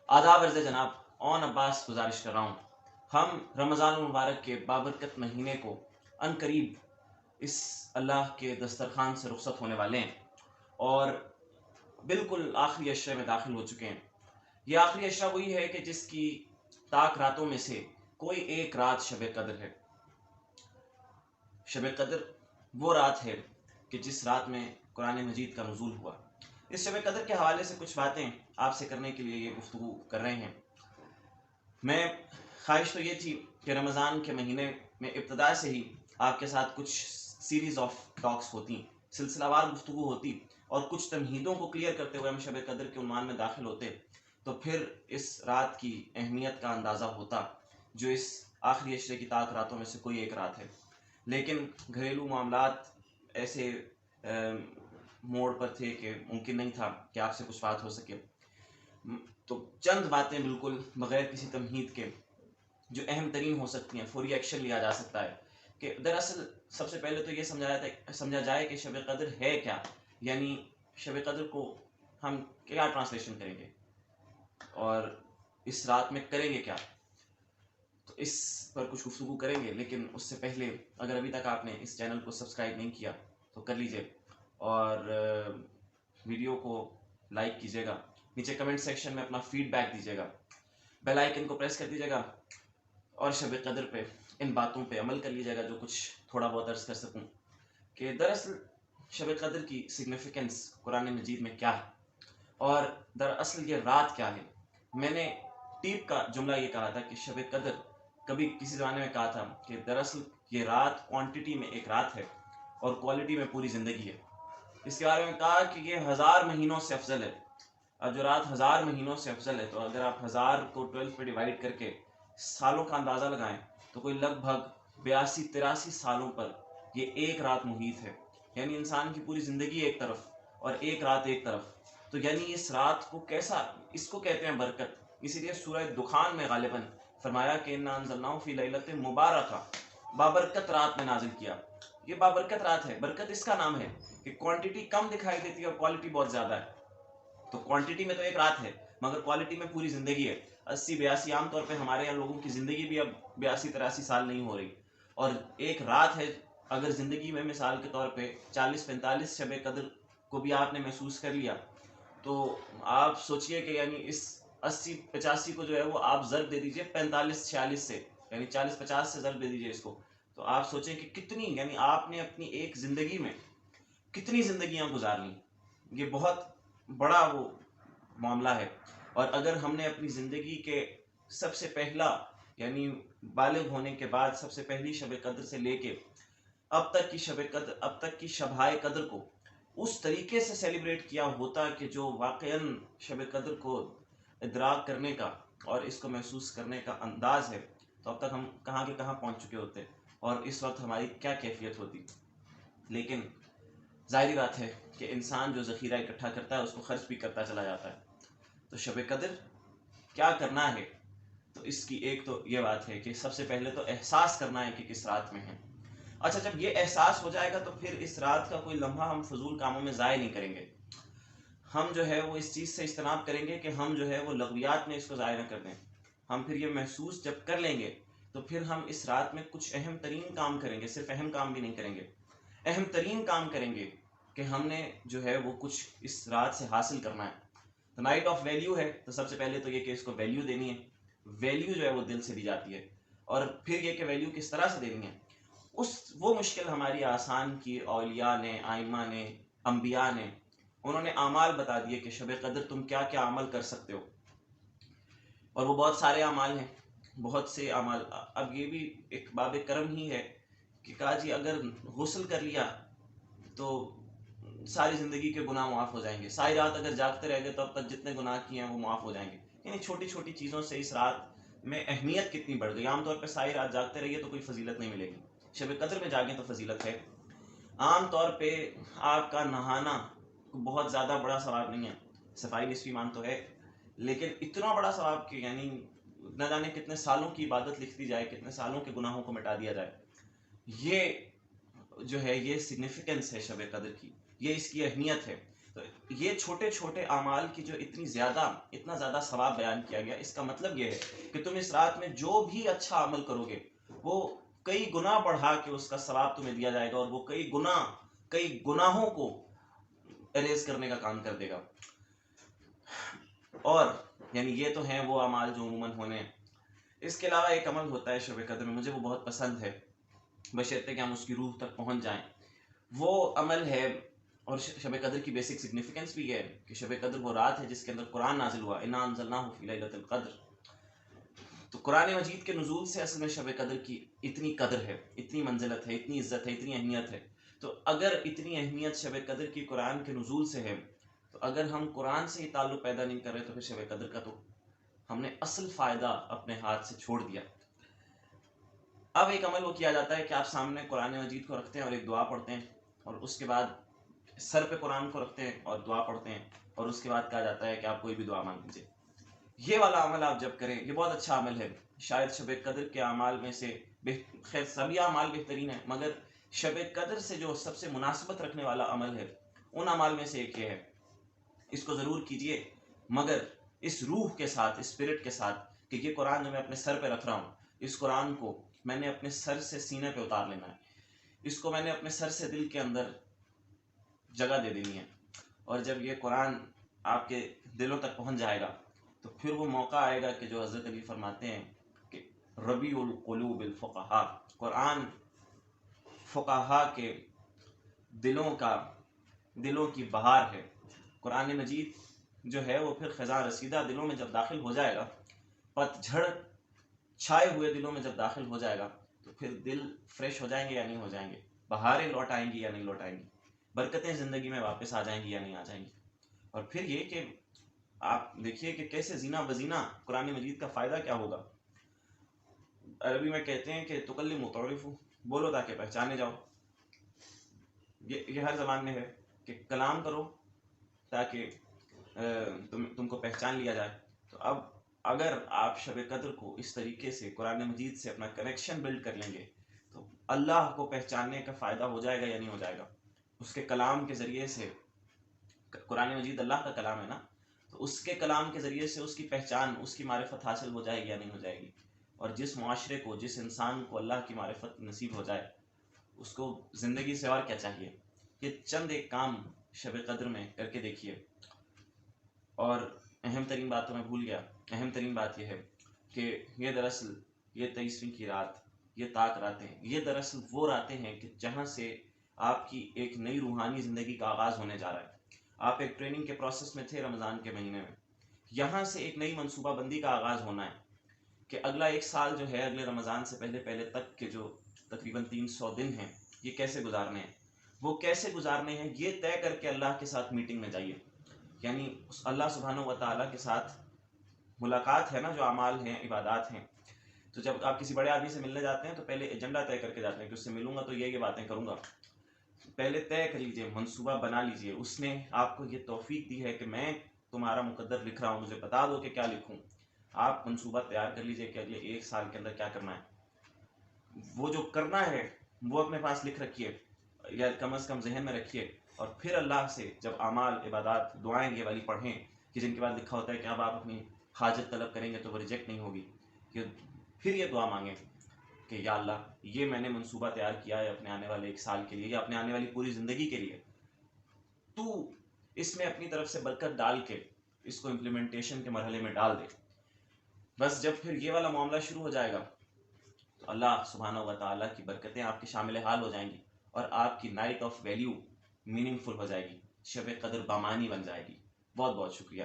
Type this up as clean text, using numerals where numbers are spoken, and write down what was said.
आदाब अर्ज़ जनाब ओन अब्बास गुजारिश कर रहा हूँ। हम रमज़ान मुबारक के बाबरकत महीने को अनकरीब इस अल्लाह के दस्तरखान से रुखसत होने वाले हैं और बिल्कुल आखिरी अशरे में दाखिल हो चुके हैं। ये आखिरी अशरा वही है कि जिसकी ताक रातों में से कोई एक रात शब कद्र है। शब कद्र वो रात है कि जिस रात में कुरान मजीद का नुज़ूल हुआ। इस शब कद्र के हवाले से कुछ बातें आपसे करने के लिए ये गुफ्तगू कर रहे हैं। मैं ख्वाहिश तो ये थी कि रमज़ान के महीने में इब्तदा से ही आपके साथ कुछ सीरीज़ ऑफ टॉक्स होती, सिलसिलावार गुफ्तगू होती और कुछ तमहीदों को क्लियर करते हुए हम शब कद्र के उन्वान में दाखिल होते, तो फिर इस रात की अहमियत का अंदाज़ा होता जो इस आखिरी अशरे की ताक रातों में से कोई एक रात है। लेकिन घरेलू मामलात ऐसे मोड़ पर थे कि मुमकिन नहीं था कि आपसे कुछ बात हो सके। तो चंद बातें बिल्कुल बग़ैर किसी तमहीद के जो अहम तरीन हो सकती हैं, फौरी एक्शन लिया जा सकता है कि दरअसल सबसे पहले तो ये समझा जाए कि शब कद्र है क्या, यानी शब कद्र को हम क्या ट्रांसलेशन करेंगे और इस रात में करेंगे क्या। तो इस पर कुछ गुफ्तगू करेंगे, लेकिन उससे पहले अगर अभी तक आपने इस चैनल को सब्सक्राइब नहीं किया तो कर लीजिए और वीडियो को लाइक कीजिएगा, नीचे कमेंट सेक्शन में अपना फीडबैक दीजिएगा, बेल आइकन को प्रेस कर दीजिएगा और शब कद्र पे इन बातों पे अमल कर लीजिएगा जो कुछ थोड़ा बहुत अर्ज़ कर सकूं कि दरअसल शब कद्र की सिग्निफिकेंस कुरान मजीद में क्या है और दरअसल ये रात क्या है। मैंने टीप का जुमला ये कहा था कि शब कद्र कभी किसी ज़माने में कहा था कि दरअसल ये रात क्वांटिटी में एक रात है और क्वालिटी में पूरी ज़िंदगी है। इसके बारे में कहा कि ये 1000 महीनों से अफजल है। अब जो रात 1000 महीनों से अफजल है, तो अगर आप 1000 को 12 पे डिवाइड करके सालों का अंदाज़ा लगाएं तो कोई लगभग 82-83 सालों पर ये एक रात मुहीत है। यानी इंसान की पूरी ज़िंदगी एक तरफ और एक रात एक तरफ। तो यानी इस रात को कैसा, इसको कहते हैं बरकत। इसीलिए सूरह दुखान में गालिबन फरमाया कि इन्ना अंज़लनाहु फ़ी लैलतिन मुबारका, बाबरकत रात में नाजिल किया। ये बाबरकत रात है, बरकत इसका नाम है कि क्वांटिटी कम दिखाई देती है और क्वालिटी बहुत ज़्यादा है। तो क्वांटिटी में तो एक रात है मगर क्वालिटी में पूरी ज़िंदगी है। 80-82 आमतौर पे हमारे यहाँ लोगों की ज़िंदगी भी अब 82-83 साल नहीं हो रही, और एक रात है। अगर ज़िंदगी में मिसाल के तौर पे 40-45 शब कद्र को भी आपने महसूस कर लिया, तो आप सोचिए कि यानी इस 80-85 को जो है वो आप ज़र्ब दे दीजिए 45-46 से, यानी 40-50 से ज़र्ब दे दीजिए इसको, तो आप सोचें कि कितनी, यानी आपने अपनी एक ज़िंदगी में कितनी ज़िंदगियाँ गुजार ली। ये बहुत बड़ा वो मामला है। और अगर हमने अपनी ज़िंदगी के सबसे पहला, यानी बालिग होने के बाद सबसे पहली शब कद्र से लेके अब तक की शब कद्र, अब तक की शबाए कद्र को उस तरीके से सेलिब्रेट किया होता कि जो वाक़ईन शब कद्र को इदराक करने का और इसको महसूस करने का अंदाज़ है, तो अब तक हम कहाँ के कहाँ पहुँच चुके होते और इस वक्त हमारी क्या कैफियत होती। लेकिन ज़ाहिर बात है कि इंसान जो ज़ख़ीरा इकट्ठा करता है उसको खर्च भी करता चला जाता है। तो शब कद्र क्या करना है, तो इसकी एक तो ये बात है कि सबसे पहले तो एहसास करना है कि किस रात में है। अच्छा, जब ये एहसास हो जाएगा तो फिर इस रात का कोई लम्हा हम फजूल कामों में ज़ाय नहीं करेंगे। हम जो है वो इस चीज़ से इज्तनाब करेंगे कि हम जो है वो लग़वियात में इसको ज़ाय न कर दें। हम फिर ये महसूस जब कर लेंगे तो फिर हम इस रात में कुछ अहम तरीन काम करेंगे। सिर्फ अहम काम भी नहीं करेंगे, अहम तरीन काम करेंगे कि हमने जो है वो कुछ इस रात से हासिल करना है। तो नाइट ऑफ वैल्यू है, तो सबसे पहले तो ये कि इसको वैल्यू देनी है। वैल्यू जो है वो दिल से दी जाती है, और फिर ये कि वैल्यू किस तरह से देनी है, वो मुश्किल हमारी आसान की औलिया ने, आइमा ने, अम्बिया ने, उन्होंने आमाल बता दिए कि शब कद्र तुम क्या क्या अमल कर सकते हो, और वो बहुत सारे अमाल हैं, बहुत से अमाल। अब ये भी एक बाब करम ही है कि कहा जी अगर गुस्ल कर लिया तो सारी ज़िंदगी के गुनाह माफ़ हो जाएंगे, सारी रात अगर जागते रह गए तो अब तक जितने गुनाह किए हैं वो माफ़ हो जाएंगे। यानी छोटी छोटी चीज़ों से इस रात में अहमियत कितनी बढ़ गई। आमतौर पर सारी रात जागते रहिए तो कोई फजीलत नहीं मिलेगी, शब कद्र में जागें तो फजीलत है। आम तौर पे आपका नहाना बहुत ज़्यादा बड़ा सवाब नहीं है, सफाई निस्फी मान तो है, लेकिन इतना बड़ा सवाब कि यानी न जाने कितने सालों की इबादत लिख दी जाए, कितने सालों के गुनाहों को मिटा दिया जाए। ये जो है ये सिग्निफिकेंस है शब कद्र की, ये इसकी अहमियत है। تو یہ چھوٹے چھوٹے اعمال کی جو اتنا زیادہ ثواب بیان کیا گیا، اس کا مطلب یہ ہے کہ تم اس رات میں جو بھی اچھا عمل کرو گے وہ کئی گنا بڑھا کے اس کا ثواب تمہیں دیا جائے گا، اور وہ کئی گناہوں کو اریز کرنے کا کام کر دے گا۔ اور یعنی یہ تو ہیں وہ اعمال جو عموماً ہونے ہیں۔ اس کے علاوہ ایک عمل ہوتا ہے شب قدر میں، مجھے وہ بہت پسند ہے، بشرطے کہ ہم اس کی روح تک پہنچ جائیں۔ وہ عمل ہے، اور شب قدر کی بیسک سگنیفیکنس بھی ہے کہ شب قدر وہ رات ہے جس کے اندر قرآن نازل ہوا، انا انزلناہ فی لیلۃ القدر۔ تو قرآن مجید کے نزول سے اصل میں شب قدر کی اتنی قدر ہے، اتنی منزلت ہے، اتنی عزت ہے، اتنی اہمیت ہے۔ تو اگر اتنی اہمیت شب قدر کی قرآن کے نزول سے ہے، تو اگر ہم قرآن سے ہی تعلق پیدا نہیں کر رہے تو پھر شب قدر کا تو ہم نے اصل فائدہ اپنے ہاتھ سے چھوڑ دیا۔ اب ایک عمل وہ کیا جاتا ہے کہ آپ سامنے قرآن مجید کو رکھتے ہیں اور ایک دعا پڑھتے ہیں، اور اس کے بعد سر پہ قرآن کو رکھتے ہیں اور دعا پڑھتے ہیں، اور اس کے بعد کہا جاتا ہے کہ آپ کوئی بھی دعا مانگ لیجیے۔ یہ والا عمل آپ جب کریں، یہ بہت اچھا عمل ہے۔ شاید شب قدر کے اعمال میں سے خیر سبھی اعمال بہترین ہیں، مگر شب قدر سے جو سب سے مناسبت رکھنے والا عمل ہے ان اعمال میں سے ایک یہ ہے۔ اس کو ضرور کیجئے، مگر اس روح کے ساتھ، اسپرٹ کے ساتھ کہ یہ قرآن جو میں اپنے سر پہ رکھ رہا ہوں، اس قرآن کو میں نے اپنے سر سے سینے پہ اتار لینا ہے، اس کو میں نے اپنے سر سے دل کے اندر جگہ دے دینی ہے۔ اور جب یہ قرآن آپ کے دلوں تک پہنچ جائے گا تو پھر وہ موقع آئے گا کہ جو حضرت علی فرماتے ہیں کہ ربیع القلوب الفقہا، قرآن فقہا کے دلوں کی بہار ہے۔ قرآن مجید جو ہے وہ پھر خزاں رسیدہ دلوں میں جب داخل ہو جائے گا، پت جھڑ چھائے ہوئے دلوں میں جب داخل ہو جائے گا تو پھر دل فریش ہو جائیں گے یا نہیں ہو جائیں گے، بہاریں لوٹ آئیں گی یا نہیں لوٹ آئیں گی، برکتیں زندگی میں واپس آ جائیں گی یا نہیں آ جائیں گی۔ اور پھر یہ کہ آپ دیکھیے کہ کیسے زینہ بزینہ قرآن مجید کا فائدہ کیا ہوگا۔ عربی میں کہتے ہیں کہ تکلم تعرفو، بولو تاکہ پہچانے جاؤ۔ یہ ہر زبان میں ہے کہ کلام کرو تاکہ تم کو پہچان لیا جائے۔ تو اب اگر آپ شب قدر کو اس طریقے سے قرآن مجید سے اپنا کنیکشن بلڈ کر لیں گے تو اللہ کو پہچاننے کا فائدہ ہو جائے گا یا نہیں ہو جائے گا۔ اس کے کلام کے ذریعے سے، قرآن مجید اللہ کا کلام ہے نا، تو اس کے کلام کے ذریعے سے اس کی پہچان، اس کی معرفت حاصل ہو جائے گی یا نہیں ہو جائے گی۔ اور جس معاشرے کو، جس انسان کو اللہ کی معرفت نصیب ہو جائے، اس کو زندگی سے اور کیا چاہیے۔ یہ چند ایک کام شب قدر میں کر کے دیکھیے۔ اور اہم ترین بات تو میں بھول گیا، اہم ترین بات یہ ہے کہ یہ دراصل یہ 23ویں کی رات، یہ طاق راتیں، یہ دراصل وہ راتیں ہیں کہ جہاں سے آپ کی ایک نئی روحانی زندگی کا آغاز ہونے جا رہا ہے۔ آپ ایک ٹریننگ کے پروسیس میں تھے رمضان کے مہینے میں، یہاں سے ایک نئی منصوبہ بندی کا آغاز ہونا ہے کہ اگلا ایک سال جو ہے، اگلے رمضان سے پہلے تک کے جو تقریباً 300 دن ہیں، یہ کیسے گزارنے ہیں، وہ کیسے گزارنے ہیں یہ طے کر کے اللہ کے ساتھ میٹنگ میں جائیے۔ یعنی اس اللہ سبحانہ و تعالیٰ کے ساتھ ملاقات ہے نا، جو اعمال ہیں، عبادات ہیں، تو جب آپ کسی بڑے آدمی سے ملنے جاتے ہیں تو پہلے ایجنڈا طے کر کے جاتے ہیں کہ اس سے ملوں گا تو یہ باتیں کروں گا۔ پہلے طے کر لیجئے، منصوبہ بنا لیجئے۔ اس نے آپ کو یہ توفیق دی ہے کہ میں تمہارا مقدر لکھ رہا ہوں، مجھے بتا دو کہ کیا لکھوں۔ آپ منصوبہ تیار کر لیجئے کہ اگلے ایک سال کے اندر کیا کرنا ہے۔ وہ جو کرنا ہے وہ اپنے پاس لکھ رکھیے، یا کم از کم ذہن میں رکھیے، اور پھر اللہ سے جب اعمال، عبادات، دعائیں یہ والی پڑھیں کہ جن کے بعد لکھا ہوتا ہے کہ اب آپ اپنی حاجت طلب کریں گے تو وہ ریجیکٹ نہیں ہوگی، کہ پھر یہ دعا مانگیں کہ یا اللہ یہ میں نے منصوبہ تیار کیا ہے اپنے آنے والے ایک سال کے لیے یا اپنے آنے والی پوری زندگی کے لیے، تو اس میں اپنی طرف سے برکت ڈال کے اس کو امپلیمنٹیشن کے مرحلے میں ڈال دے۔ بس جب پھر یہ والا معاملہ شروع ہو جائے گا تو اللہ سبحانہ و تعالیٰ کی برکتیں آپ کے شامل حال ہو جائیں گی، اور آپ کی نائٹ آف ویلیو میننگ فل ہو جائے گی، شب قدر بامانی بن جائے گی۔ بہت بہت شکریہ۔